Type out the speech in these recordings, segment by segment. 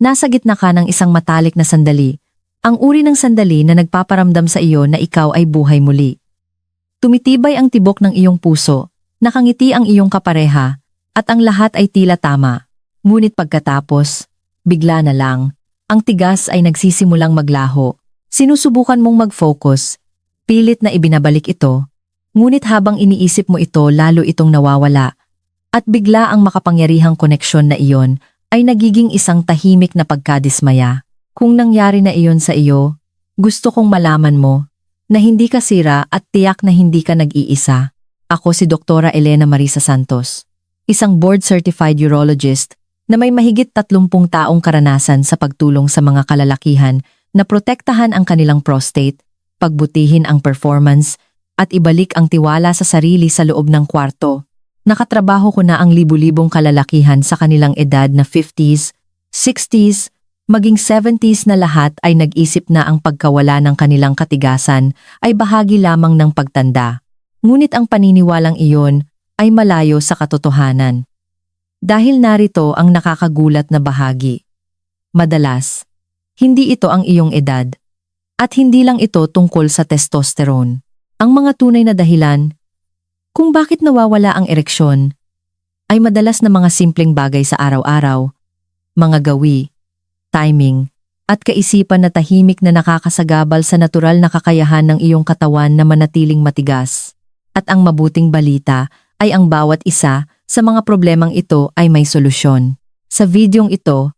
Nasa gitna ka ng isang matalik na sandali. Ang uri ng sandali na nagpaparamdam sa iyo na ikaw ay buhay muli. Tumitibay ang tibok ng iyong puso, nakangiti ang iyong kapareha, at ang lahat ay tila tama. Ngunit pagkatapos, bigla na lang, ang tigas ay nagsisimulang maglaho. Sinusubukan mong mag-focus, pilit na ibinabalik ito, ngunit habang iniisip mo ito lalo itong nawawala, at bigla ang makapangyarihang koneksyon na iyon ay nagiging isang tahimik na pagkadismaya. Kung nangyari na iyon sa iyo, gusto kong malaman mo na hindi ka sira at tiyak na hindi ka nag-iisa. Ako si Dr. Elena Marisa Santos, isang board-certified urologist na may mahigit 30 taong karanasan sa pagtulong sa mga kalalakihan na protektahan ang kanilang prostate, pagbutihin ang performance, at ibalik ang tiwala sa sarili sa loob ng kwarto. Nakatrabaho ko na ang libu-libong kalalakihan sa kanilang edad na 50s, 60s, maging 70s na lahat ay nag-isip na ang pagkawala ng kanilang katigasan ay bahagi lamang ng pagtanda. Ngunit ang paniniwalang iyon ay malayo sa katotohanan. Dahil narito ang nakakagulat na bahagi. Madalas, hindi ito ang iyong edad. At hindi lang ito tungkol sa testosterone. Ang mga tunay na dahilan kung bakit nawawala ang ereksyon ay madalas na mga simpleng bagay sa araw-araw, mga gawi, timing, at kaisipan na tahimik na nakakasagabal sa natural na kakayahan ng iyong katawan na manatiling matigas. At ang mabuting balita ay ang bawat isa sa mga problemang ito ay may solusyon. Sa videong ito,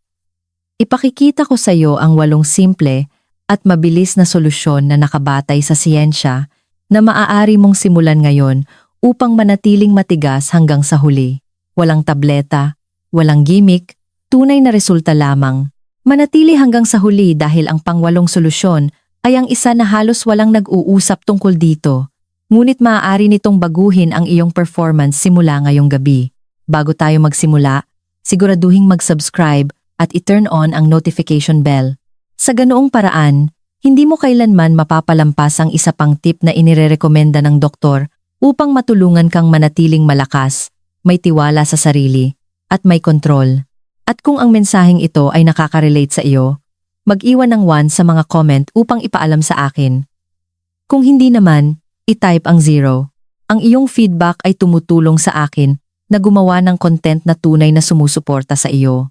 ipakikita ko sa iyo ang 8 simple at mabilis na solusyon na nakabatay sa siyensya na maaari mong simulan ngayon upang manatiling matigas hanggang sa huli. Walang tableta, walang gimmick, tunay na resulta lamang. Manatili hanggang sa huli dahil ang pang-8 solusyon ay ang isa na halos walang nag-uusap tungkol dito. Ngunit maaari nitong baguhin ang iyong performance simula ngayong gabi. Bago tayo magsimula, siguraduhing mag-subscribe at i-turn on ang notification bell. Sa ganoong paraan, hindi mo kailanman mapapalampas ang isa pang tip na inirerekomenda ng doktor upang matulungan kang manatiling malakas, may tiwala sa sarili, at may kontrol. At kung ang mensaheng ito ay nakaka-relate sa iyo, mag-iwan ng 1 sa mga comment upang ipaalam sa akin. Kung hindi naman, i-type ang 0. Ang iyong feedback ay tumutulong sa akin na gumawa ng content na tunay na sumusuporta sa iyo.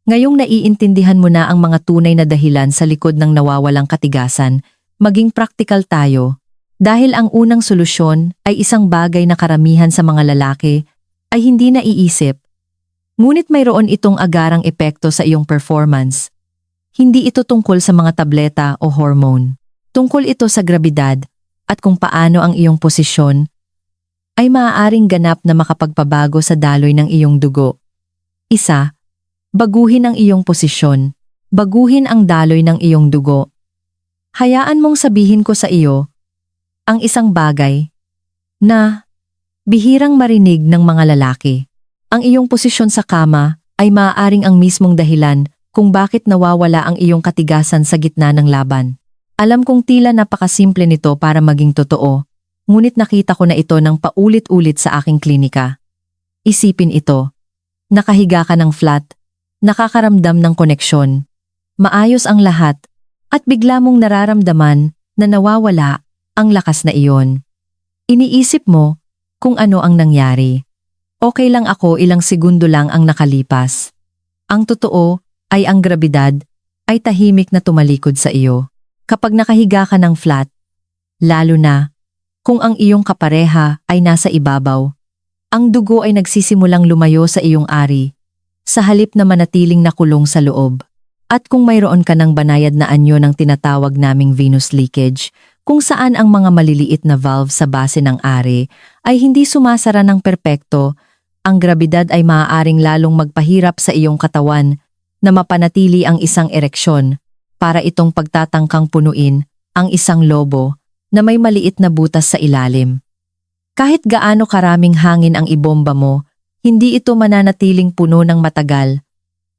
Ngayong naiintindihan mo na ang mga tunay na dahilan sa likod ng nawawalang katigasan, maging practical tayo. Dahil ang unang solusyon ay isang bagay na karamihan sa mga lalaki ay hindi naiisip. Ngunit mayroon itong agarang epekto sa iyong performance. Hindi ito tungkol sa mga tableta o hormone. Tungkol ito sa grabidad at kung paano ang iyong posisyon ay maaaring ganap na makapagpabago sa daloy ng iyong dugo. Isa, baguhin ang iyong posisyon. Baguhin ang daloy ng iyong dugo. Hayaan mong sabihin ko sa iyo ang isang bagay na bihirang marinig ng mga lalaki. Ang iyong posisyon sa kama ay maaaring ang mismong dahilan kung bakit nawawala ang iyong katigasan sa gitna ng laban. Alam kong tila napakasimple nito para maging totoo, ngunit nakita ko na ito ng paulit-ulit sa aking klinika. Isipin ito. Nakahiga ka ng flat, nakakaramdam ng koneksyon, maayos ang lahat, at bigla mong nararamdaman na nawawala ang lakas na iyon. Iniisip mo kung ano ang nangyari. Okay lang ako, ilang segundo lang ang nakalipas. Ang totoo ay ang grabidad ay tahimik na tumalikod sa iyo. Kapag nakahiga ka ng flat, lalo na kung ang iyong kapareha ay nasa ibabaw, ang dugo ay nagsisimulang lumayo sa iyong ari, sa halip na manatiling nakulong sa loob. At kung mayroon ka ng banayad na anyo ng tinatawag naming venous leakage, kung saan ang mga maliliit na valve sa base ng ari ay hindi sumasara ng perpekto, ang grabidad ay maaaring lalong magpahirap sa iyong katawan na mapanatili ang isang ereksyon para itong pagtatangkang punuin ang isang lobo na may maliit na butas sa ilalim. Kahit gaano karaming hangin ang ibomba mo, hindi ito mananatiling puno ng matagal.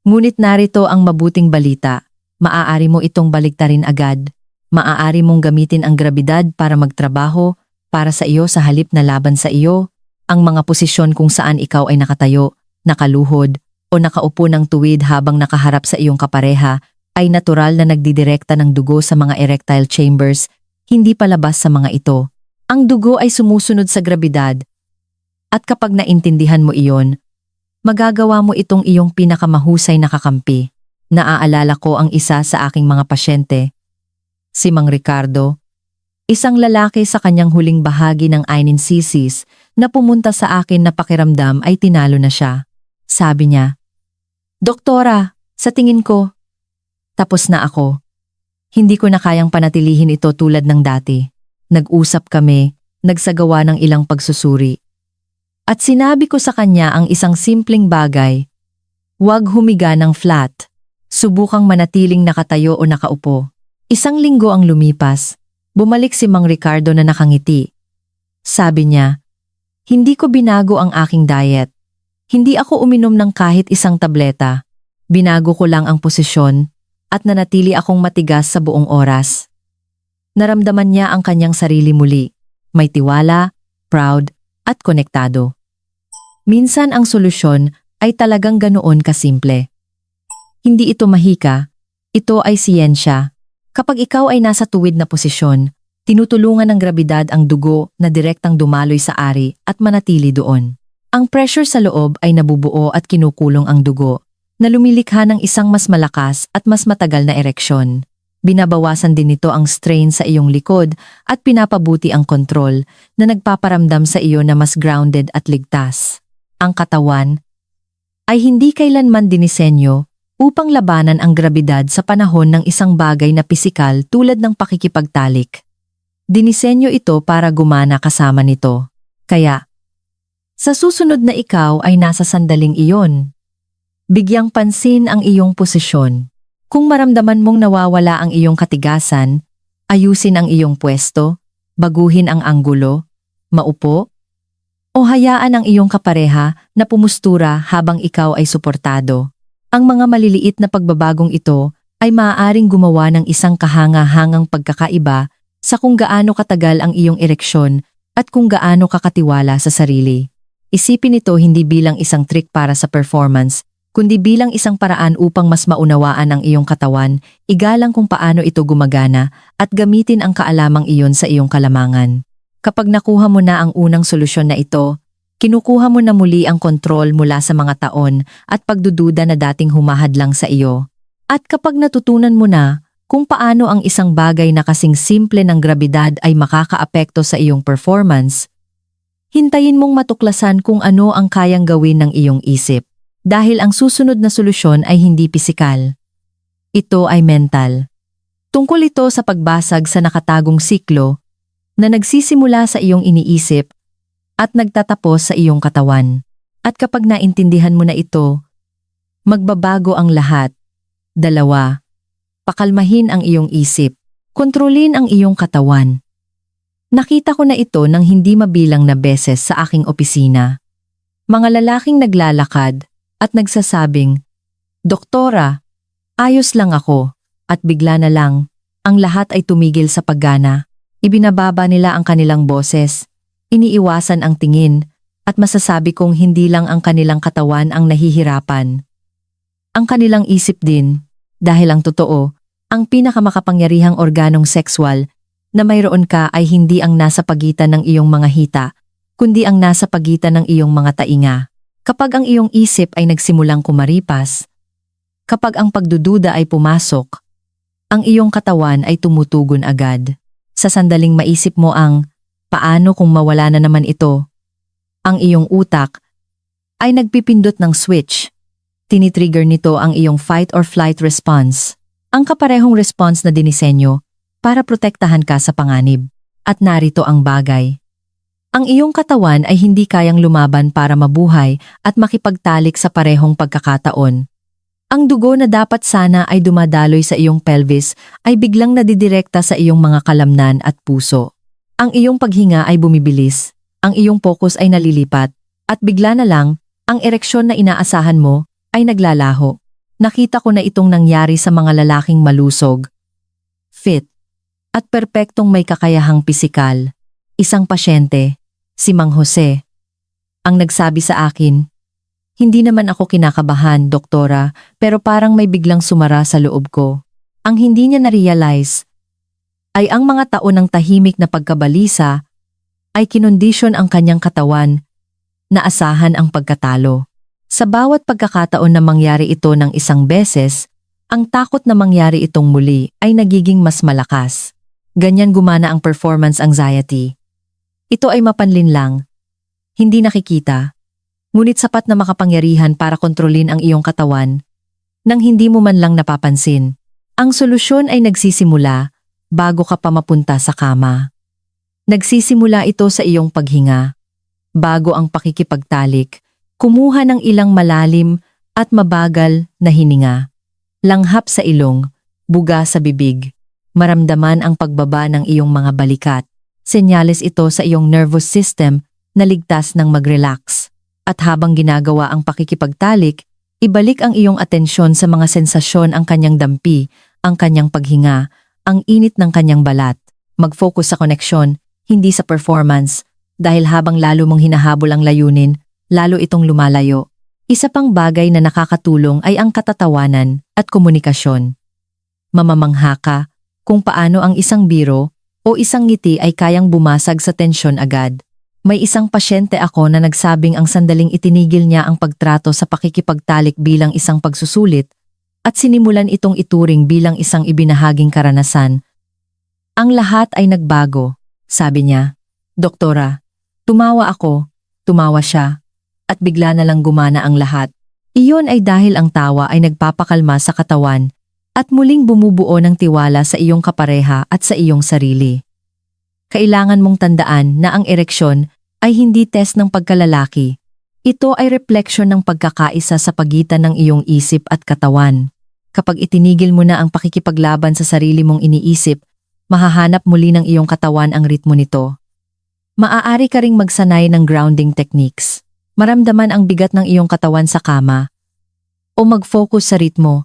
Ngunit narito ang mabuting balita, maaari mo itong baliktarin agad. Maaari mong gamitin ang grabidad para magtrabaho, para sa iyo sa halip na laban sa iyo, ang mga posisyon kung saan ikaw ay nakatayo, nakaluhod, o nakaupo ng tuwid habang nakaharap sa iyong kapareha ay natural na nagdidirekta ng dugo sa mga erectile chambers, hindi palabas sa mga ito. Ang dugo ay sumusunod sa grabidad at kapag naintindihan mo iyon, magagawa mo itong iyong pinakamahusay na kakampi. Naaalala ko ang isa sa aking mga pasyente, si Mang Ricardo, isang lalaki sa kanyang huling bahagi ng INCCs na pumunta sa akin na pakiramdam ay tinalo na siya. Sabi niya, "Doktora, sa tingin ko, tapos na ako. Hindi ko na kayang panatilihin ito tulad ng dati." Nag-usap kami, nagsagawa ng ilang pagsusuri. At sinabi ko sa kanya ang isang simpleng bagay, huwag humiga ng flat. Subukang manatiling nakatayo o nakaupo. Isang linggo ang lumipas. Bumalik si Mang Ricardo na nakangiti. Sabi niya, "Hindi ko binago ang aking diet. Hindi ako uminom ng kahit isang tableta. Binago ko lang ang posisyon at nanatili akong matigas sa buong oras." Naramdaman niya ang kanyang sarili muli. May tiwala, proud, at konektado. Minsan ang solusyon ay talagang ganoon kasimple. Hindi ito mahika, ito ay siyensya. Kapag ikaw ay nasa tuwid na posisyon, tinutulungan ng grabidad ang dugo na direktang dumaloy sa ari at manatili doon. Ang pressure sa loob ay nabubuo at kinukulong ang dugo, na lumilikha ng isang mas malakas at mas matagal na ereksyon. Binabawasan din nito ang strain sa iyong likod at pinapabuti ang kontrol na nagpaparamdam sa iyo na mas grounded at ligtas. Ang katawan ay hindi kailanman dinisenyo upang labanan ang grabidad sa panahon ng isang bagay na pisikal tulad ng pakikipagtalik. Dinisenyo ito para gumana kasama nito. Kaya, sa susunod na ikaw ay nasa sandaling iyon, bigyang pansin ang iyong posisyon. Kung maramdaman mong nawawala ang iyong katigasan, ayusin ang iyong pwesto, baguhin ang anggulo, maupo, o hayaan ang iyong kapareha na pumustura habang ikaw ay suportado. Ang mga maliliit na pagbabagong ito ay maaaring gumawa ng isang kahanga-hangang pagkakaiba sa kung gaano katagal ang iyong ereksyon at kung gaano kakatiwala sa sarili. Isipin ito hindi bilang isang trick para sa performance, kundi bilang isang paraan upang mas maunawaan ang iyong katawan, igalang kung paano ito gumagana, at gamitin ang kaalamang iyon sa iyong kalamangan. Kapag nakuha mo na ang unang solusyon na ito, kinukuha mo na muli ang kontrol mula sa mga taon at pagdududa na dating humahadlang sa iyo. At kapag natutunan mo na kung paano ang isang bagay na kasing simple ng grabidad ay makakaapekto sa iyong performance, hintayin mong matuklasan kung ano ang kayang gawin ng iyong isip. Dahil ang susunod na solusyon ay hindi pisikal. Ito ay mental. Tungkol ito sa pagbasag sa nakatagong siklo na nagsisimula sa iyong iniisip at nagtatapos sa iyong katawan. At kapag naintindihan mo na ito, magbabago ang lahat. 2. Pakalmahin ang iyong isip. Kontrolin ang iyong katawan. Nakita ko na ito ng hindi mabilang na beses sa aking opisina. Mga lalaking naglalakad at nagsasabing, "Doktora, ayos lang ako," at bigla na lang, ang lahat ay tumigil sa paggana. Ibinababa nila ang kanilang boses. Iniiwasan ang tingin, at masasabi kong hindi lang ang kanilang katawan ang nahihirapan. Ang kanilang isip din, dahil ang totoo, ang pinakamakapangyarihang organong sexual na mayroon ka ay hindi ang nasa pagitan ng iyong mga hita, kundi ang nasa pagitan ng iyong mga tainga. Kapag ang iyong isip ay nagsimulang kumaripas, kapag ang pagdududa ay pumasok, ang iyong katawan ay tumutugon agad. Sa sandaling maisip mo ang, paano kung mawala na naman ito? Ang iyong utak ay nagpipindot ng switch. Tinitrigger nito ang iyong fight or flight response. Ang kaparehong response na dinisenyo para protektahan ka sa panganib. At narito ang bagay. Ang iyong katawan ay hindi kayang lumaban para mabuhay at makipagtalik sa parehong pagkakataon. Ang dugo na dapat sana ay dumadaloy sa iyong pelvis ay biglang nadidirekta sa iyong mga kalamnan at puso. Ang iyong paghinga ay bumibilis, ang iyong focus ay nalilipat, at bigla na lang, ang ereksyon na inaasahan mo ay naglalaho. Nakita ko na itong nangyari sa mga lalaking malusog, fit, at perpektong may kakayahang pisikal. Isang pasyente, si Mang Jose, ang nagsabi sa akin, Hindi naman ako kinakabahan, doktora, pero parang may biglang sumara sa loob ko. Ang hindi niya na-realize ay ang mga taon ng tahimik na pagkabalisa ay kinondisyon ang kanyang katawan na asahan ang pagkatalo. Sa bawat pagkakataon na mangyari ito ng isang beses, ang takot na mangyari itong muli ay nagiging mas malakas. Ganyan gumana ang performance anxiety. Ito ay mapanlinlang, hindi nakikita, ngunit sapat na makapangyarihan para kontrolin ang iyong katawan nang hindi mo man lang napapansin. Ang solusyon ay nagsisimula bago ka pa mapunta sa kama. Nagsisimula ito sa iyong paghinga. Bago ang pakikipagtalik, kumuha ng ilang malalim at mabagal na hininga. Langhap sa ilong, buga sa bibig. Maramdaman ang pagbaba ng iyong mga balikat. Senyales ito sa iyong nervous system na ligtas ng mag-relax. At habang ginagawa ang pakikipagtalik, ibalik ang iyong atensyon sa mga sensasyon, ang kanyang dampi, ang kanyang paghinga, ang init ng kanyang balat. Mag-focus sa koneksyon, hindi sa performance, dahil habang lalo mong hinahabol ang layunin, lalo itong lumalayo. Isa pang bagay na nakakatulong ay ang katatawanan at komunikasyon. Mamamangha ka kung paano ang isang biro o isang ngiti ay kayang bumasag sa tensyon agad. May isang pasyente ako na nagsabing ang sandaling itinigil niya ang pagtrato sa pakikipagtalik bilang isang pagsusulit at sinimulan itong ituring bilang isang ibinahaging karanasan. Ang lahat ay nagbago, sabi niya. Doktora, tumawa ako, tumawa siya, at bigla na lang gumana ang lahat. Iyon ay dahil ang tawa ay nagpapakalma sa katawan at muling bumubuo ng tiwala sa iyong kapareha at sa iyong sarili. Kailangan mong tandaan na ang ereksyon ay hindi test ng pagkalalaki. Ito ay refleksyon ng pagkakaisa sa pagitan ng iyong isip at katawan. Kapag itinigil mo na ang pakikipaglaban sa sarili mong iniisip, mahahanap muli ng iyong katawan ang ritmo nito. Maaari ka ring magsanay ng grounding techniques. Maramdaman ang bigat ng iyong katawan sa kama o mag-focus sa ritmo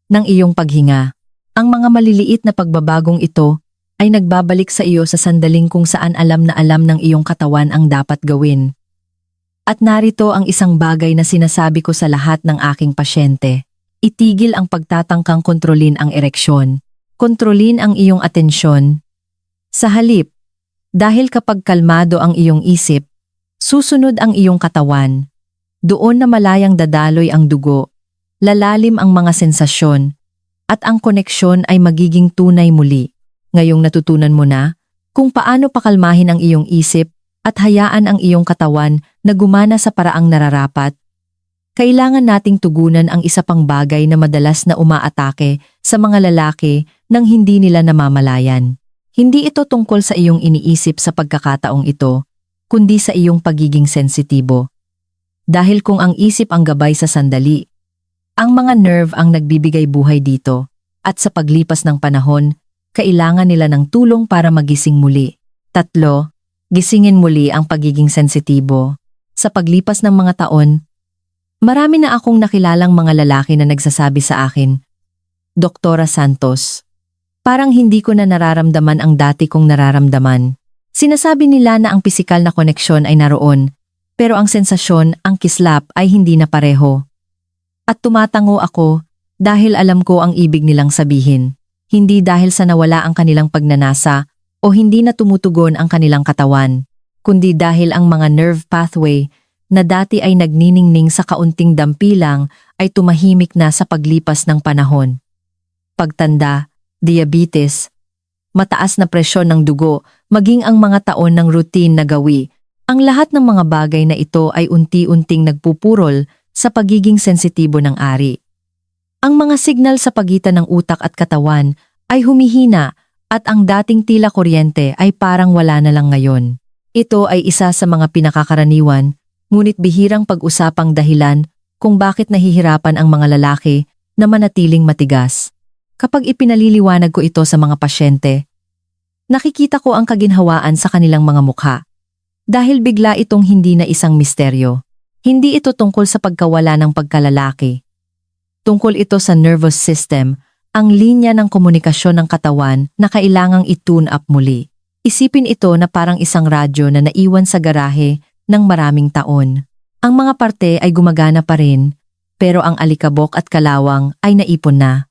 ng iyong paghinga. Ang mga maliliit na pagbabagong ito ay nagbabalik sa iyo sa sandaling kung saan alam na alam ng iyong katawan ang dapat gawin. At narito ang isang bagay na sinasabi ko sa lahat ng aking pasyente. Itigil ang pagtatangkang kontrolin ang ereksyon. Kontrolin ang iyong atensyon. Sa halip, dahil kapag kalmado ang iyong isip, susunod ang iyong katawan. Doon na malayang dadaloy ang dugo, lalalim ang mga sensasyon, at ang koneksyon ay magiging tunay muli. Ngayong natutunan mo na kung paano pakalmahin ang iyong isip at hayaan ang iyong katawan na gumana sa paraang nararapat, kailangan nating tugunan ang isa pang bagay na madalas na umaatake sa mga lalaki nang hindi nila namamalayan. Hindi ito tungkol sa iyong iniisip sa pagkakataong ito, kundi sa iyong pagiging sensitibo. Dahil kung ang isip ang gabay sa sandali, ang mga nerve ang nagbibigay buhay dito, at sa paglipas ng panahon, kailangan nila ng tulong para magising muli. 3. Gisingin muli ang pagiging sensitibo. Sa paglipas ng mga taon, marami na akong nakilalang mga lalaki na nagsasabi sa akin, Doktora Santos, parang hindi ko na nararamdaman ang dati kong nararamdaman. Sinasabi nila na ang pisikal na koneksyon ay naroon, pero ang sensasyon, ang kislap ay hindi na pareho. At tumatango ako dahil alam ko ang ibig nilang sabihin. Hindi dahil sa nawala ang kanilang pagnanasa o hindi na tumutugon ang kanilang katawan, kundi dahil ang mga nerve pathway na dati ay nagniningning sa kaunting dampi lang ay tumahimik na sa paglipas ng panahon. Pagtanda, diabetes, mataas na presyon ng dugo, maging ang mga taon ng routine na gawi, ang lahat ng mga bagay na ito ay unti-unting nagpupurol sa pagiging sensitibo ng ari. Ang mga signal sa pagitan ng utak at katawan ay humihina at ang dating tila kuryente ay parang wala na lang ngayon. Ito ay isa sa mga pinakakaraniwan, ngunit bihirang pag-usapang dahilan kung bakit nahihirapan ang mga lalaki na manatiling matigas. Kapag ipinaliliwanag ko ito sa mga pasyente, nakikita ko ang kaginhawaan sa kanilang mga mukha. Dahil bigla itong hindi na isang misteryo. Hindi ito tungkol sa pagkawala ng pagkalalaki. Tungkol ito sa nervous system, ang linya ng komunikasyon ng katawan na kailangang i-tune up muli. Isipin ito na parang isang radyo na naiwan sa garahe ng maraming taon. Ang mga parte ay gumagana pa rin, pero ang alikabok at kalawang ay naipon na.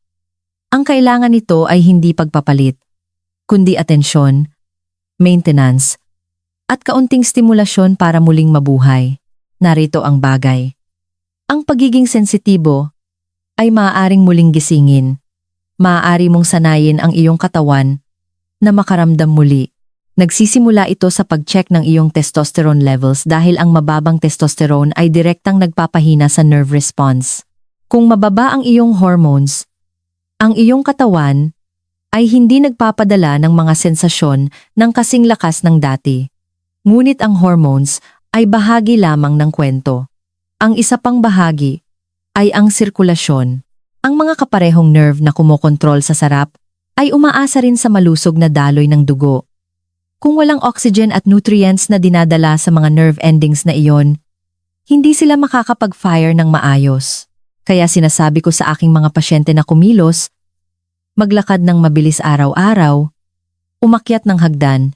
Ang kailangan nito ay hindi pagpapalit, kundi atensyon, maintenance, at kaunting stimulasyon para muling mabuhay. Narito ang bagay. Ang pagiging sensitibo ay maaaring muling gisingin. Maaari mong sanayin ang iyong katawan na makaramdam muli. Nagsisimula ito sa pag-check ng iyong testosterone levels dahil ang mababang testosterone ay direktang nagpapahina sa nerve response. Kung mababa ang iyong hormones, ang iyong katawan ay hindi nagpapadala ng mga sensasyon ng kasing lakas ng dati. Ngunit ang hormones ay bahagi lamang ng kwento. Ang isa pang bahagi ay ang sirkulasyon. Ang mga kaparehong nerve na kumokontrol sa sarap ay umaasa rin sa malusog na daloy ng dugo. Kung walang oxygen at nutrients na dinadala sa mga nerve endings na iyon, hindi sila makakapag-fire ng maayos. Kaya sinasabi ko sa aking mga pasyente na kumilos, maglakad ng mabilis araw-araw, umakyat ng hagdan,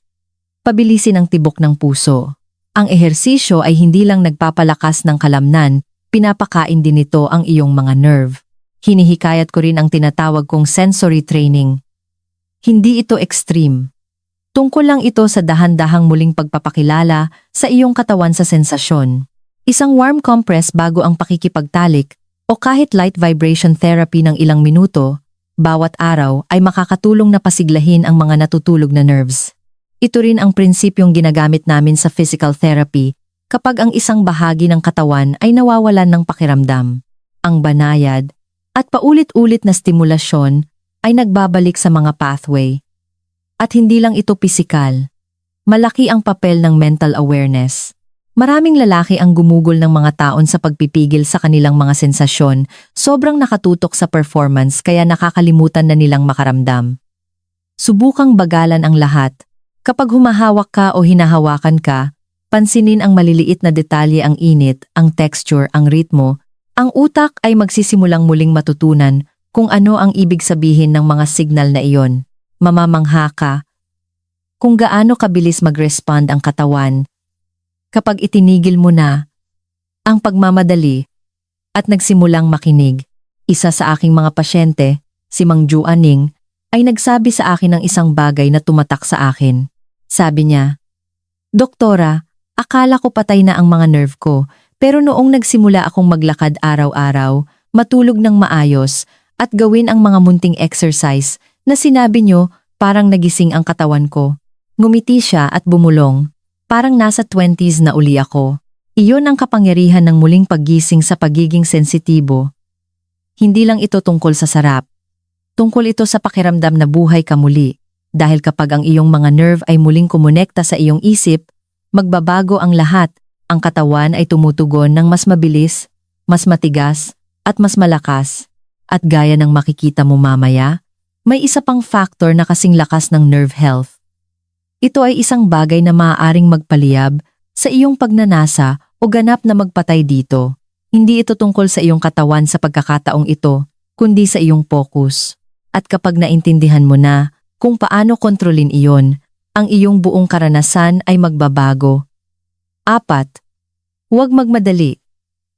pabilisin ang tibok ng puso. Ang ehersisyo ay hindi lang nagpapalakas ng kalamnan, pinapakain din nito ang iyong mga nerve. Hinihikayat ko rin ang tinatawag kong sensory training. Hindi ito extreme. Tungkol lang ito sa dahan-dahang muling pagpapakilala sa iyong katawan sa sensasyon. Isang warm compress bago ang pakikipagtalik o kahit light vibration therapy ng ilang minuto, bawat araw ay makakatulong na pasiglahin ang mga natutulog na nerves. Ito rin ang prinsipyong ginagamit namin sa physical therapy kapag ang isang bahagi ng katawan ay nawawalan ng pakiramdam. Ang banayad at paulit-ulit na stimulasyon ay nagbabalik sa mga pathway. At hindi lang ito pisikal. Malaki ang papel ng mental awareness. Maraming lalaki ang gumugol ng mga taon sa pagpipigil sa kanilang mga sensasyon, sobrang nakatutok sa performance kaya nakakalimutan na nilang makaramdam. Subukang bagalan ang lahat. Kapag humahawak ka o hinahawakan ka, pansinin ang maliliit na detalye, ang init, ang texture, ang ritmo. Ang utak ay magsisimulang muling matutunan kung ano ang ibig sabihin ng mga signal na iyon. Mamamangha ka kung gaano kabilis mag-respond ang katawan kapag itinigil mo na ang pagmamadali at nagsimulang makinig. Isa sa aking mga pasyente, si Mang Ju Aning, ay nagsabi sa akin ng isang bagay na tumatak sa akin. Sabi niya, "Doktora, akala ko patay na ang mga nerve ko, pero noong nagsimula akong maglakad araw-araw, matulog ng maayos, at gawin ang mga munting exercise, na sinabi niyo, parang nagising ang katawan ko." Ngumiti siya at bumulong. Parang nasa 20s na uli ako. Iyon ang kapangyarihan ng muling paggising sa pagiging sensitibo. Hindi lang ito tungkol sa sarap. Tungkol ito sa pakiramdam na buhay ka muli. Dahil kapag ang iyong mga nerve ay muling kumonekta sa iyong isip, magbabago ang lahat. Ang katawan ay tumutugon ng mas mabilis, mas matigas, at mas malakas. At gaya ng makikita mo mamaya, may isa pang factor na kasing lakas ng nerve health. Ito ay isang bagay na maaaring magpaliyab sa iyong pagnanasa o ganap na magpatay dito. Hindi ito tungkol sa iyong katawan sa pagkakataong ito, kundi sa iyong focus. At kapag naintindihan mo na kung paano kontrolin iyon, ang iyong buong karanasan ay magbabago. 4. Huwag magmadali.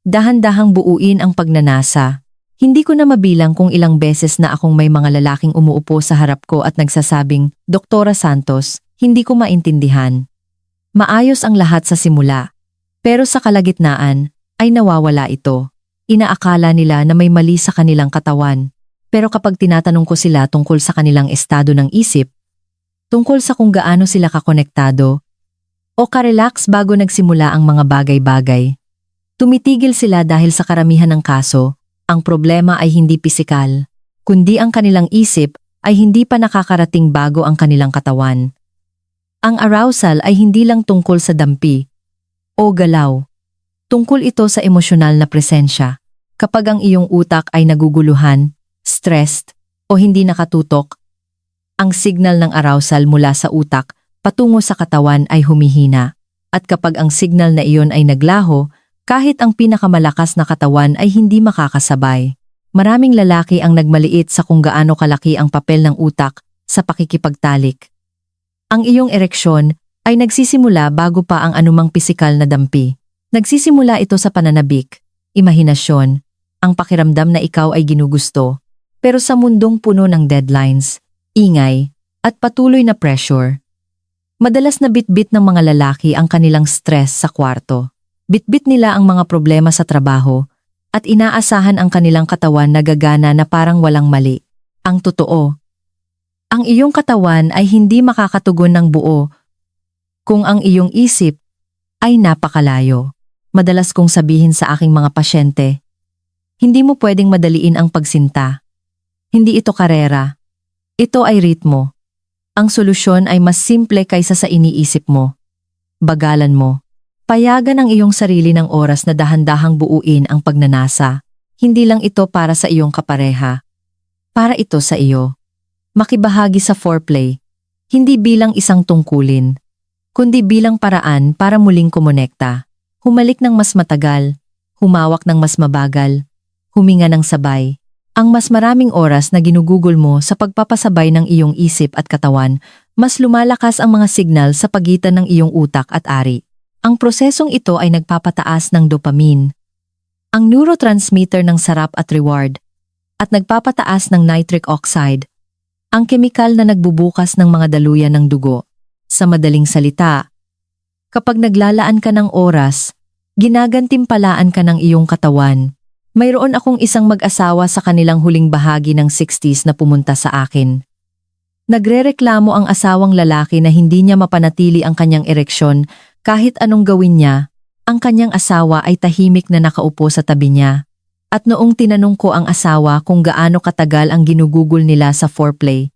Dahan-dahang buuin ang pagnanasa. Hindi ko na mabilang kung ilang beses na akong may mga lalaking umuupo sa harap ko at nagsasabing, "Doktora Santos, hindi ko maintindihan." Maayos ang lahat sa simula. Pero sa kalagitnaan, ay nawawala ito. Inaakala nila na may mali sa kanilang katawan. Pero kapag tinatanong ko sila tungkol sa kanilang estado ng isip, tungkol sa kung gaano sila kakonektado, o karelax bago nagsimula ang mga bagay-bagay, tumitigil sila dahil sa karamihan ng kaso, ang problema ay hindi pisikal, kundi ang kanilang isip ay hindi pa nakakarating bago ang kanilang katawan. Ang arousal ay hindi lang tungkol sa dampi o galaw. Tungkol ito sa emosyonal na presensya. Kapag ang iyong utak ay naguguluhan, stressed, o hindi nakatutok, ang signal ng arousal mula sa utak patungo sa katawan ay humihina. At kapag ang signal na iyon ay naglaho, kahit ang pinakamalakas na katawan ay hindi makakasabay. Maraming lalaki ang nagmaliit sa kung gaano kalaki ang papel ng utak sa pakikipagtalik. Ang iyong ereksyon ay nagsisimula bago pa ang anumang pisikal na dampi. Nagsisimula ito sa pananabik, imahinasyon, ang pakiramdam na ikaw ay ginugusto, pero sa mundong puno ng deadlines, ingay, at patuloy na pressure. Madalas na bitbit ng mga lalaki ang kanilang stress sa kwarto. Bitbit nila ang mga problema sa trabaho, at inaasahan ang kanilang katawan na gagana na parang walang mali. Ang totoo, ang iyong katawan ay hindi makakatugon ng buo kung ang iyong isip ay napakalayo. Madalas kong sabihin sa aking mga pasyente, hindi mo pwedeng madaliin ang pagsinta. Hindi ito karera. Ito ay ritmo. Ang solusyon ay mas simple kaysa sa iniisip mo. Bagalan mo. Payagan ang iyong sarili ng oras na dahan-dahang buuin ang pagnanasa. Hindi lang ito para sa iyong kapareha. Para ito sa iyo. Makibahagi sa foreplay. Hindi bilang isang tungkulin, kundi bilang paraan para muling kumonekta. Humalik ng mas matagal, humawak ng mas mabagal, huminga ng sabay. Ang mas maraming oras na ginugugol mo sa pagpapasabay ng iyong isip at katawan, mas lumalakas ang mga signal sa pagitan ng iyong utak at ari. Ang prosesong ito ay nagpapataas ng dopamine, ang neurotransmitter ng sarap at reward, at nagpapataas ng nitric oxide, ang kemikal na nagbubukas ng mga daluyan ng dugo. Sa madaling salita, kapag naglalaan ka ng oras, ginagantimpalaan ka ng iyong katawan. Mayroon akong isang mag-asawa sa kanilang huling bahagi ng 60s na pumunta sa akin. Nagrereklamo ang asawang lalaki na hindi niya mapanatili ang kanyang ereksyon kahit anong gawin niya. Ang kanyang asawa ay tahimik na nakaupo sa tabi niya. At noong tinanong ko ang asawa kung gaano katagal ang ginugugol nila sa foreplay,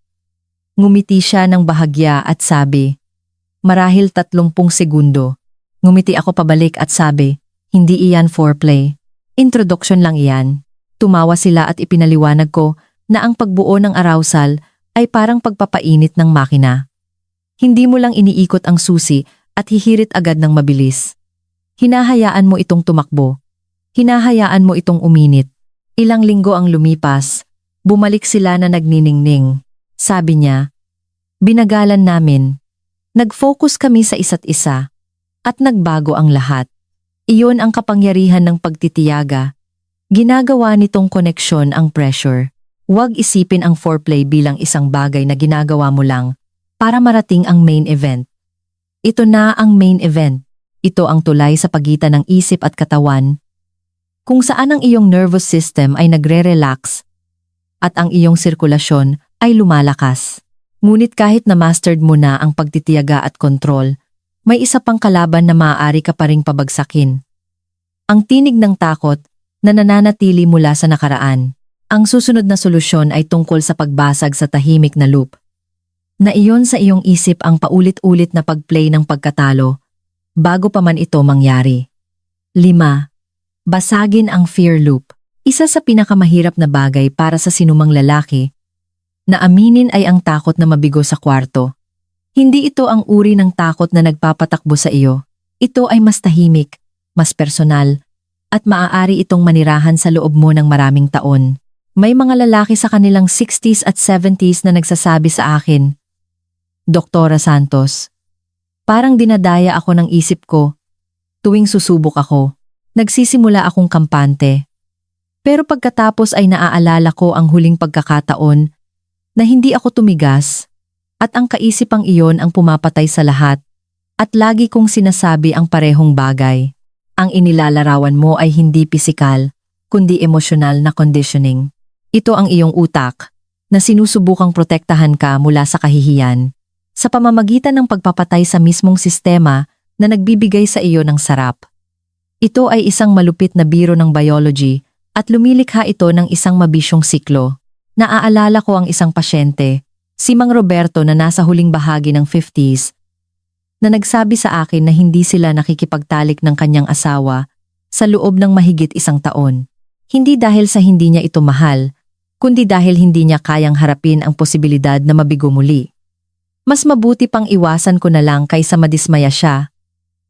ngumiti siya ng bahagya at sabi, marahil 30 segundo. Ngumiti ako pabalik at sabi, hindi iyan foreplay. Introduction lang iyan. Tumawa sila at ipinaliwanag ko na ang pagbuo ng arousal ay parang pagpapainit ng makina. Hindi mo lang iniikot ang susi at hihirit agad ng mabilis. Hinahayaan mo itong tumakbo. Hinahayaan mo itong uminit. Ilang linggo ang lumipas. Bumalik sila na nagniningning. Sabi niya, binagalan namin. Nag-focus kami sa isa't isa. At nagbago ang lahat. Iyon ang kapangyarihan ng pagtitiyaga. Ginagawa nitong koneksyon ang pressure. Huwag isipin ang foreplay bilang isang bagay na ginagawa mo lang para marating ang main event. Ito na ang main event. Ito ang tulay sa pagitan ng isip at katawan, kung saan ang iyong nervous system ay nagre-relax at ang iyong sirkulasyon ay lumalakas. Ngunit kahit na mastered mo na ang pagtitiyaga at kontrol, may isa pang kalaban na maaari ka pa ring pabagsakin. Ang tinig ng takot na nananatili mula sa nakaraan. Ang susunod na solusyon ay tungkol sa pagbasag sa tahimik na loop. Na iyon sa iyong isip ang paulit-ulit na pagplay ng pagkatalo, bago pa man ito mangyari. 5. Basagin ang fear loop. Isa sa pinakamahirap na bagay para sa sinumang lalaki na aminin ay ang takot na mabigo sa kwarto. Hindi ito ang uri ng takot na nagpapatakbo sa iyo. Ito ay mas tahimik, mas personal, at maaari itong manirahan sa loob mo ng maraming taon. May mga lalaki sa kanilang 60s at 70s na nagsasabi sa akin, Doktora Santos, parang dinadaya ako ng isip ko. Tuwing susubok ako, nagsisimula akong kampante. Pero pagkatapos ay naaalala ko ang huling pagkakataon na hindi ako tumigas, at ang kaisipang iyon ang pumapatay sa lahat, at lagi kong sinasabi ang parehong bagay. Ang inilalarawan mo ay hindi pisikal, kundi emosyonal na conditioning. Ito ang iyong utak, na sinusubukang protektahan ka mula sa kahihiyan, sa pamamagitan ng pagpapatay sa mismong sistema na nagbibigay sa iyo ng sarap. Ito ay isang malupit na biro ng biology, at lumilikha ito ng isang mabisyong siklo. Naaalala ko ang isang pasyente, si Mang Roberto na nasa huling bahagi ng 50s, na nagsabi sa akin na hindi sila nakikipagtalik ng kanyang asawa sa loob ng mahigit 1 taon. Hindi dahil sa hindi niya ito mahal, kundi dahil hindi niya kayang harapin ang posibilidad na mabigo muli. Mas mabuti pang iwasan ko na lang kaysa madismaya siya.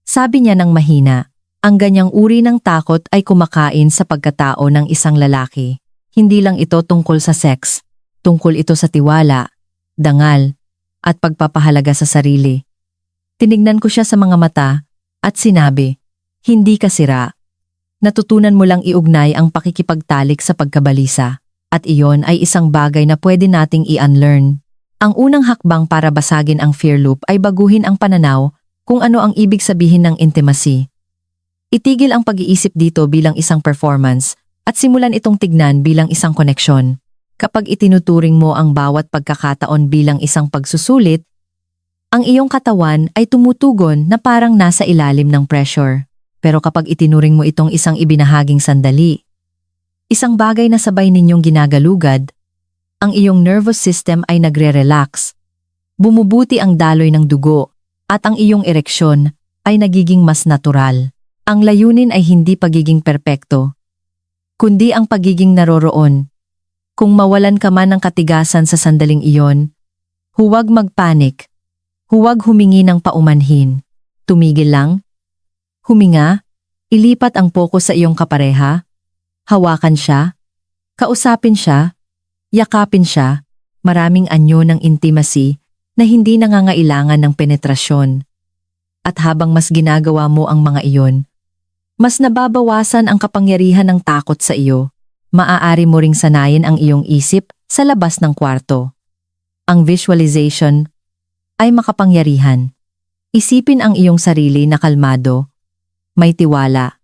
Sabi niya ng mahina, ang ganyang uri ng takot ay kumakain sa pagkatao ng isang lalaki. Hindi lang ito tungkol sa sex, tungkol ito sa tiwala, dangal, at pagpapahalaga sa sarili. Tinignan ko siya sa mga mata at sinabi, Hindi ka sira. Natutunan mo lang iugnay ang pakikipagtalik sa pagkabalisa. At iyon ay isang bagay na pwede nating i-unlearn. Ang unang hakbang para basagin ang fear loop ay baguhin ang pananaw kung ano ang ibig sabihin ng intimacy. Itigil ang pag-iisip dito bilang isang performance at simulan itong tignan bilang isang koneksyon. Kapag itinuturing mo ang bawat pagkakataon bilang isang pagsusulit, ang iyong katawan ay tumutugon na parang nasa ilalim ng pressure. Pero kapag itinuring mo itong isang ibinahaging sandali, isang bagay na sabay ninyong ginagalugad, ang iyong nervous system ay nagre-relax. Bumubuti ang daloy ng dugo at ang iyong ereksyon ay nagiging mas natural. Ang layunin ay hindi pagiging perpekto, kundi ang pagiging naroroon. Kung mawalan ka man ng katigasan sa sandaling iyon, huwag magpanik, huwag humingi ng paumanhin. Tumigil lang, huminga, ilipat ang focus sa iyong kapareha, hawakan siya, kausapin siya, yakapin siya, maraming anyo ng intimacy na hindi nangangailangan ng penetrasyon. At habang mas ginagawa mo ang mga iyon, mas nababawasan ang kapangyarihan ng takot sa iyo. Maaari mo ring sanayin ang iyong isip sa labas ng kwarto. Ang visualization ay makapangyarihan. Isipin ang iyong sarili na kalmado, may tiwala,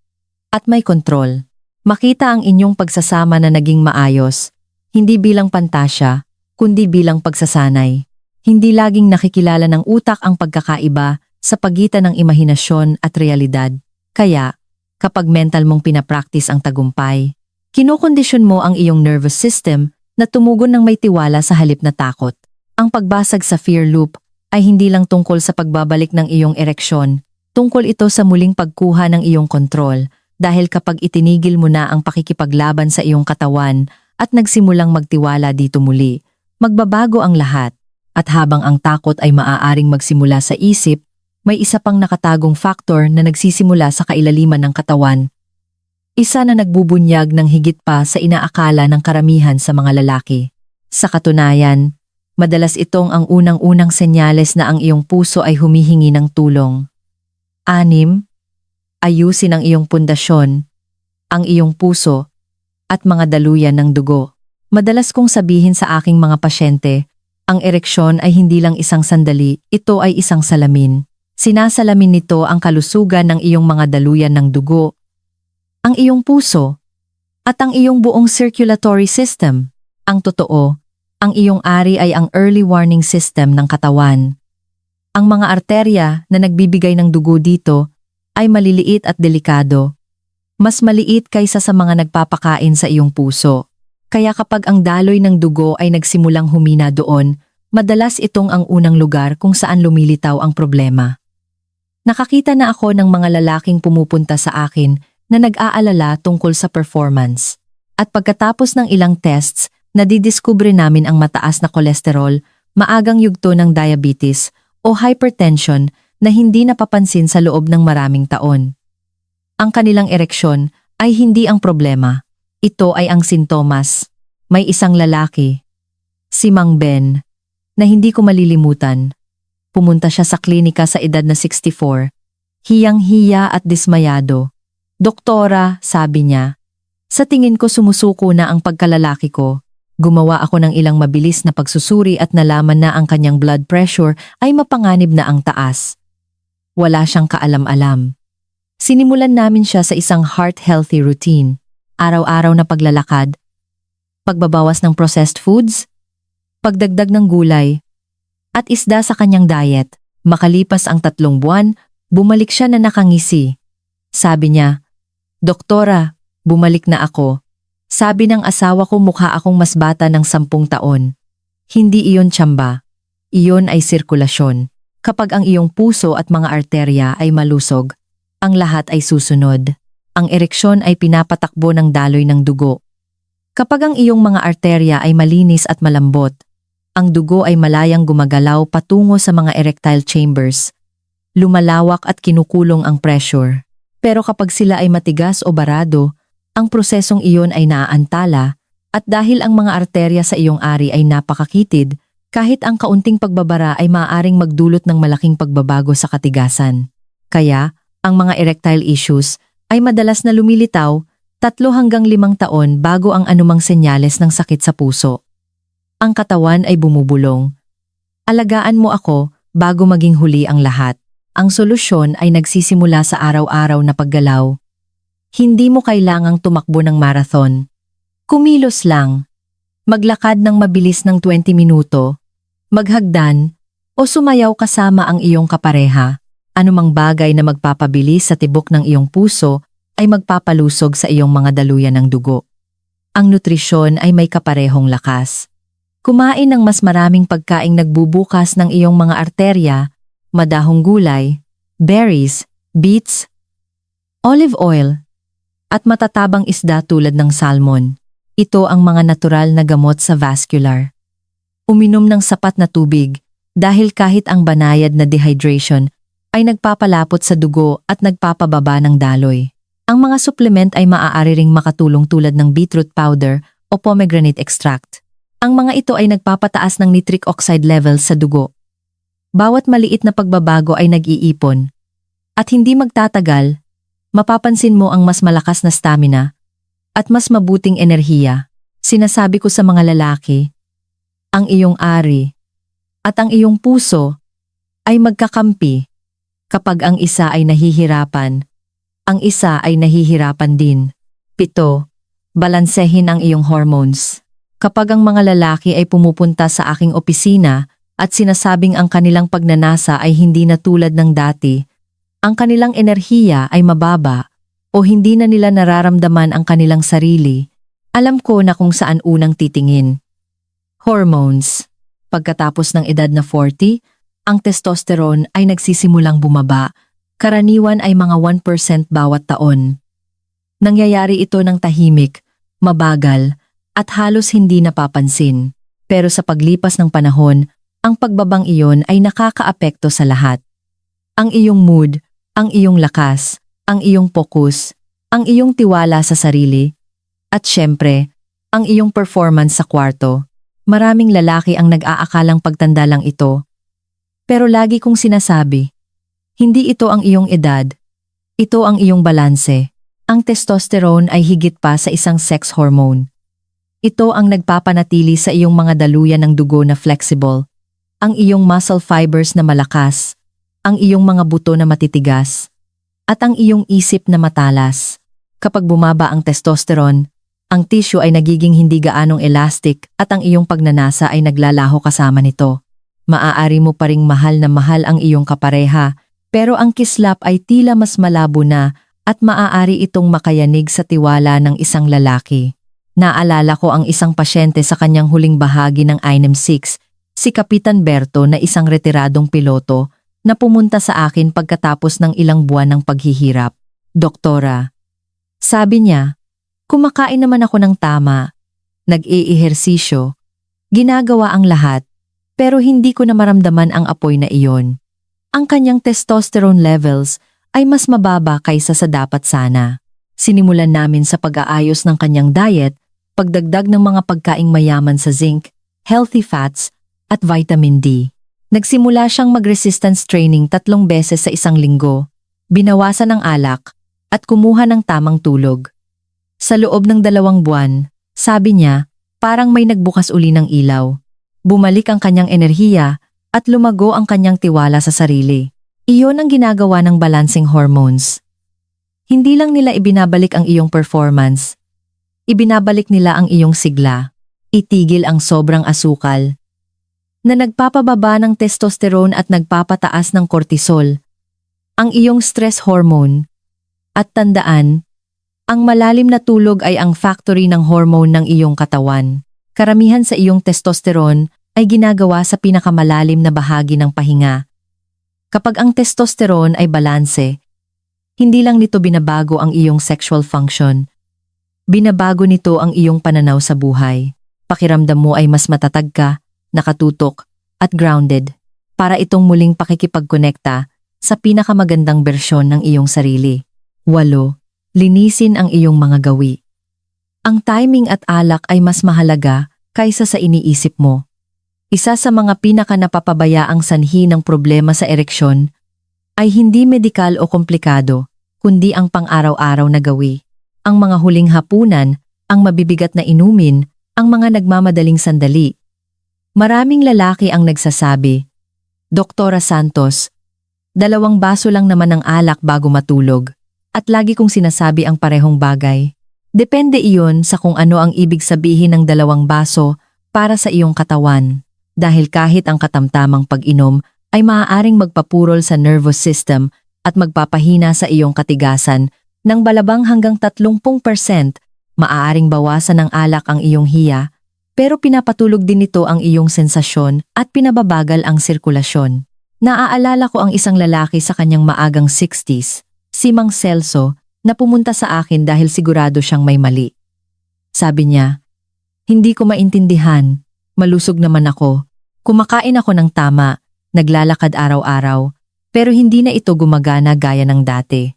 at may kontrol. Makita ang inyong pagsasama na naging maayos, hindi bilang pantasya, kundi bilang pagsasanay. Hindi laging nakikilala ng utak ang pagkakaiba sa pagitan ng imahinasyon at realidad. Kaya, kapag mental mong pinapractice ang tagumpay, kinokondisyon mo ang iyong nervous system na tumugon ng may tiwala sa halip na takot. Ang pagbasag sa fear loop ay hindi lang tungkol sa pagbabalik ng iyong ereksyon, tungkol ito sa muling pagkuha ng iyong kontrol, dahil kapag itinigil mo na ang pakikipaglaban sa iyong katawan at nagsimulang magtiwala dito muli, magbabago ang lahat. At habang ang takot ay maaaring magsimula sa isip, may isa pang nakatagong factor na nagsisimula sa kailaliman ng katawan. Isa na nagbubunyag ng higit pa sa inaakala ng karamihan sa mga lalaki. Sa katunayan, madalas itong ang unang-unang senyales na ang iyong puso ay humihingi ng tulong. 6. Ayusin ang iyong pundasyon, ang iyong puso, at mga daluyan ng dugo. Madalas kong sabihin sa aking mga pasyente, ang ereksyon ay hindi lang isang sandali, ito ay isang salamin. Sinasalamin nito ang kalusugan ng iyong mga daluyan ng dugo, ang iyong puso, at ang iyong buong circulatory system. Ang totoo, ang iyong ari ay ang early warning system ng katawan. Ang mga arterya na nagbibigay ng dugo dito ay maliliit at delikado. Mas maliit kaysa sa mga nagpapakain sa iyong puso. Kaya kapag ang daloy ng dugo ay nagsimulang humina doon, madalas itong ang unang lugar kung saan lumilitaw ang problema. Nakakita na ako ng mga lalaking pumupunta sa akin na nag-aalala tungkol sa performance. At pagkatapos ng ilang tests, nadidiskubre namin ang mataas na kolesterol, maagang yugto ng diabetes o hypertension na hindi napapansin sa loob ng maraming taon. Ang kanilang ereksyon ay hindi ang problema. Ito ay ang sintomas. May isang lalaki, si Mang Ben, na hindi ko malilimutan. Pumunta siya sa klinika sa edad na 64. Hiyang-hiya at dismayado. Doktora, sabi niya, sa tingin ko sumusuko na ang pagkalalaki ko. Gumawa ako ng ilang mabilis na pagsusuri at nalaman na ang kanyang blood pressure ay mapanganib na ang taas. Wala siyang kaalam-alam. Sinimulan namin siya sa isang heart-healthy routine. Araw-araw na paglalakad, pagbabawas ng processed foods, pagdagdag ng gulay, at isda sa kanyang diet. Makalipas ang 3 buwan, bumalik siya na nakangisi. Sabi niya, Doktora, bumalik na ako. Sabi ng asawa ko mukha akong mas bata ng 10 taon. Hindi iyon tiyamba. Iyon ay sirkulasyon. Kapag ang iyong puso at mga arterya ay malusog, ang lahat ay susunod. Ang ereksyon ay pinapatakbo ng daloy ng dugo. Kapag ang iyong mga arterya ay malinis at malambot, ang dugo ay malayang gumagalaw patungo sa mga erectile chambers. Lumalawak at kinukulong ang pressure. Pero kapag sila ay matigas o barado, ang prosesong iyon ay naaantala at dahil ang mga arterya sa iyong ari ay napakakitid, kahit ang kaunting pagbabara ay maaaring magdulot ng malaking pagbabago sa katigasan. Kaya, Ang mga erectile issues ay madalas na lumilitaw 3 hanggang 5 taon bago ang anumang senyales ng sakit sa puso. Ang katawan ay bumubulong. Alagaan mo ako bago maging huli ang lahat. Ang solusyon ay nagsisimula sa araw-araw na paggalaw. Hindi mo kailangang tumakbo ng marathon. Kumilos lang. Maglakad ng mabilis ng 20 minuto. Maghagdan o sumayaw kasama ang iyong kapareha. Anumang bagay na magpapabilis sa tibok ng iyong puso ay magpapalusog sa iyong mga daluyan ng dugo. Ang nutrisyon ay may kaparehong lakas. Kumain ng mas maraming pagkaing nagbubukas ng iyong mga arterya, madahong gulay, berries, beets, olive oil, at matatabang isda tulad ng salmon. Ito ang mga natural na gamot sa vascular. Uminom ng sapat na tubig dahil kahit ang banayad na dehydration ay nagpapalapot sa dugo at nagpapababa ng daloy. Ang mga supplement ay maaari ring makatulong tulad ng beetroot powder o pomegranate extract. Ang mga ito ay nagpapataas ng nitric oxide levels sa dugo. Bawat maliit na pagbabago ay nag-iipon. At hindi magtatagal, mapapansin mo ang mas malakas na stamina at mas mabuting enerhiya. Sinasabi ko sa mga lalaki, ang iyong ari at ang iyong puso ay magkakampi. Kapag ang isa ay nahihirapan, ang isa ay nahihirapan din. 7. Balansehin ang iyong hormones. Kapag ang mga lalaki ay pumupunta sa aking opisina at sinasabing ang kanilang pagnanasa ay hindi na tulad ng dati, ang kanilang enerhiya ay mababa o hindi na nila nararamdaman ang kanilang sarili, alam ko na kung saan unang titingin. Hormones. Pagkatapos ng edad na 40, ang testosterone ay nagsisimulang bumaba, karaniwan ay mga 1% bawat taon. Nangyayari ito ng tahimik, mabagal, at halos hindi napapansin. Pero sa paglipas ng panahon, ang pagbabang iyon ay nakakaapekto sa lahat. Ang iyong mood, ang iyong lakas, ang iyong focus, ang iyong tiwala sa sarili, at syempre, ang iyong performance sa kwarto. Maraming lalaki ang nag-aakalang pagtanda lang ito. Pero lagi kong sinasabi, hindi ito ang iyong edad, ito ang iyong balanse. Ang testosterone ay higit pa sa isang sex hormone. Ito ang nagpapanatili sa iyong mga daluyan ng dugo na flexible, ang iyong muscle fibers na malakas, ang iyong mga buto na matitigas, at ang iyong isip na matalas. Kapag bumaba ang testosterone, ang tissue ay nagiging hindi gaanong elastic at ang iyong pagnanasa ay naglalaho kasama nito. Maaari mo pa ring mahal na mahal ang iyong kapareha, pero ang kislap ay tila mas malabo na at maaari itong makayanig sa tiwala ng isang lalaki. Naalala ko ang isang pasyente sa kanyang huling bahagi ng INM6, si Kapitan Berto na isang retiradong piloto na pumunta sa akin pagkatapos ng ilang buwan ng paghihirap. Doktora, sabi niya, kumakain naman ako ng tama, nag-iihersisyo, ginagawa ang lahat, pero hindi ko na maramdaman ang apoy na iyon. Ang kanyang testosterone levels ay mas mababa kaysa sa dapat sana. Sinimulan namin sa pag-aayos ng kanyang diet, pagdagdag ng mga pagkaing mayaman sa zinc, healthy fats, at vitamin D. Nagsimula siyang mag-resistance training 3 beses sa isang linggo, binawasan ng alak, at kumuha ng tamang tulog. Sa loob ng 2 buwan, sabi niya, parang may nagbukas uli ng ilaw. Bumalik ang kanyang enerhiya at lumago ang kanyang tiwala sa sarili. Iyon ang ginagawa ng balancing hormones. Hindi lang nila ibinabalik ang iyong performance, ibinabalik nila ang iyong sigla. Itigil ang sobrang asukal na nagpapababa ng testosterone at nagpapataas ng cortisol, ang iyong stress hormone. At tandaan, ang malalim na tulog ay ang factory ng hormone ng iyong katawan. Karamihan sa iyong testosterone ay ginagawa sa pinakamalalim na bahagi ng pahinga. Kapag ang testosterone ay balanse, hindi lang nito binabago ang iyong sexual function. Binabago nito ang iyong pananaw sa buhay. Pakiramdam mo ay mas matatag ka, nakatutok, at grounded, para itong muling pakikipagkonekta sa pinakamagandang bersyon ng iyong sarili. 8. Linisin ang iyong mga gawi. Ang timing at alak ay mas mahalaga kaysa sa iniisip mo. Isa sa mga pinaka-napapabayaang sanhi ng problema sa ereksyon ay hindi medikal o komplikado, kundi ang pang-araw-araw na gawi. Ang mga huling hapunan, ang mabibigat na inumin, ang mga nagmamadaling sandali. Maraming lalaki ang nagsasabi, Doktora Santos, 2 baso lang naman ng alak bago matulog. At lagi kong sinasabi ang parehong bagay. Depende iyon sa kung ano ang ibig sabihin ng 2 baso para sa iyong katawan. Dahil kahit ang katamtamang pag-inom ay maaaring magpapurol sa nervous system at magpapahina sa iyong katigasan ng balabang hanggang 30%, maaaring bawasan ng alak ang iyong hiya, pero pinapatulog din nito ang iyong sensasyon at pinababagal ang sirkulasyon. Naaalala ko ang isang lalaki sa kanyang maagang 60s, si Mang Celso, na pumunta sa akin dahil sigurado siyang may mali. Sabi niya, hindi ko maintindihan, malusog naman ako, kumakain ako ng tama, naglalakad araw-araw, pero hindi na ito gumagana gaya ng dati.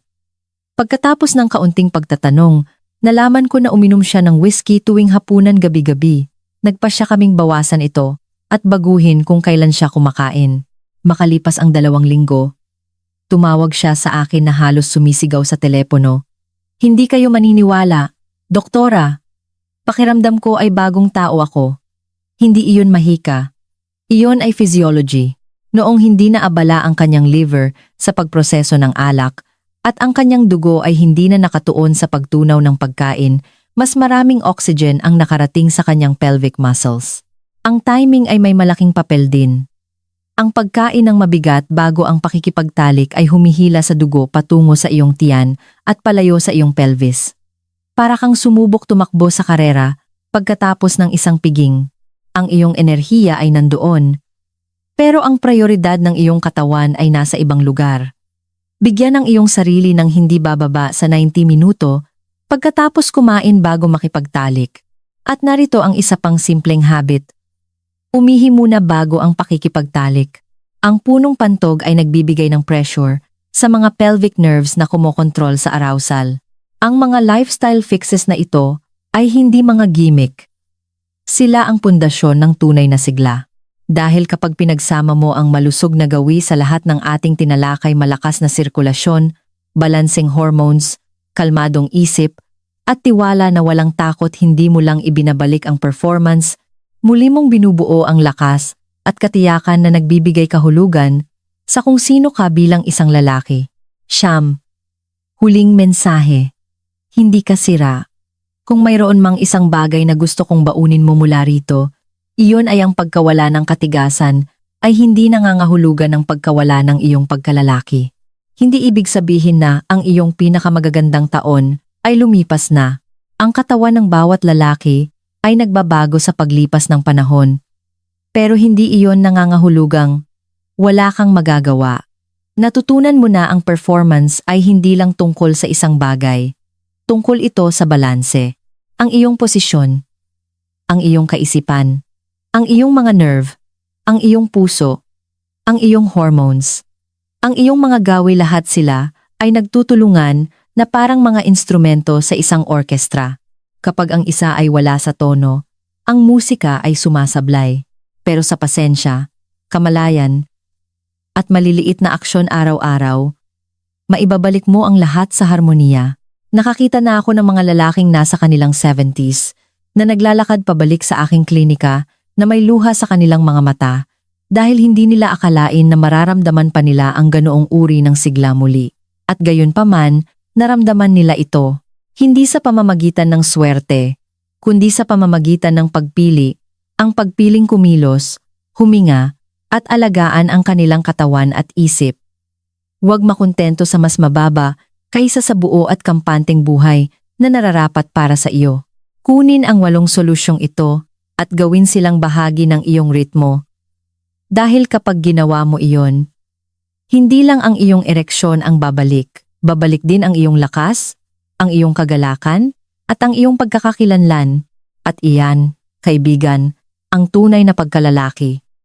Pagkatapos ng kaunting pagtatanong, nalaman ko na uminom siya ng whiskey tuwing hapunan gabi-gabi. Nagpa siya kaming bawasan ito at baguhin kung kailan siya kumakain. Makalipas ang 2 linggo, tumawag siya sa akin na halos sumisigaw sa telepono. Hindi kayo maniniwala, Doktora. Pakiramdam ko ay bagong tao ako. Hindi iyon mahika. Iyon ay physiology. Noong hindi na abala ang kanyang liver sa pagproseso ng alak at ang kanyang dugo ay hindi na nakatuon sa pagtunaw ng pagkain, mas maraming oxygen ang nakarating sa kanyang pelvic muscles. Ang timing ay may malaking papel din. Ang pagkain ng mabigat bago ang pakikipagtalik ay humihila sa dugo patungo sa iyong tiyan at palayo sa iyong pelvis. Para kang sumubok tumakbo sa karera pagkatapos ng isang piging. Ang iyong enerhiya ay nandoon. Pero ang prioridad ng iyong katawan ay nasa ibang lugar. Bigyan ang iyong sarili ng hindi bababa sa 90 minuto pagkatapos kumain bago makipagtalik. At narito ang isa pang simpleng habit. Umihi muna bago ang pakikipagtalik. Ang punong pantog ay nagbibigay ng pressure sa mga pelvic nerves na kumokontrol sa arousal. Ang mga lifestyle fixes na ito ay hindi mga gimmick. Sila ang pundasyon ng tunay na sigla. Dahil kapag pinagsama mo ang malusog na gawi sa lahat ng ating tinalakay, malakas na sirkulasyon, balancing hormones, kalmadong isip, at tiwala na walang takot, hindi mo lang ibinabalik ang performance, muli mong binubuo ang lakas at katiyakan na nagbibigay kahulugan sa kung sino ka bilang isang lalaki. Siyam. Huling mensahe. Hindi ka sira. Kung mayroon mang isang bagay na gusto kong baunin mo mula rito, iyon ay ang pagkawala ng katigasan ay hindi nangangahulugan ng pagkawala ng iyong pagkalalaki. Hindi ibig sabihin na ang iyong pinakamagagandang taon ay lumipas na. Ang katawan ng bawat lalaki ay nagbabago sa paglipas ng panahon. Pero hindi iyon nangangahulugang wala kang magagawa. Natutunan mo na ang performance ay hindi lang tungkol sa isang bagay. Tungkol ito sa balanse. Ang iyong posisyon, ang iyong kaisipan, ang iyong mga nerve, ang iyong puso, ang iyong hormones. Ang iyong mga gawi, lahat sila ay nagtutulungan na parang mga instrumento sa isang orkestra. Kapag ang isa ay wala sa tono, ang musika ay sumasablay. Pero sa pasensya, kamalayan, at maliliit na aksyon araw-araw, maibabalik mo ang lahat sa harmonia. Nakakita na ako ng mga lalaking nasa kanilang 70s na naglalakad pabalik sa aking klinika na may luha sa kanilang mga mata dahil hindi nila akalain na mararamdaman pa nila ang ganoong uri ng sigla muli. At gayon pa man, naramdaman nila ito, hindi sa pamamagitan ng swerte, kundi sa pamamagitan ng pagpili, ang pagpiling kumilos, huminga, at alagaan ang kanilang katawan at isip. Huwag makontento sa mas mababa kaysa sa buo at kampanteng buhay na nararapat para sa iyo. Kunin ang 8 solusyong ito at gawin silang bahagi ng iyong ritmo. Dahil kapag ginawa mo iyon, hindi lang ang iyong ereksyon ang babalik, babalik din ang iyong lakas, ang iyong kagalakan, at ang iyong pagkakakilanlan. At iyan, kaibigan, ang tunay na pagkalalaki.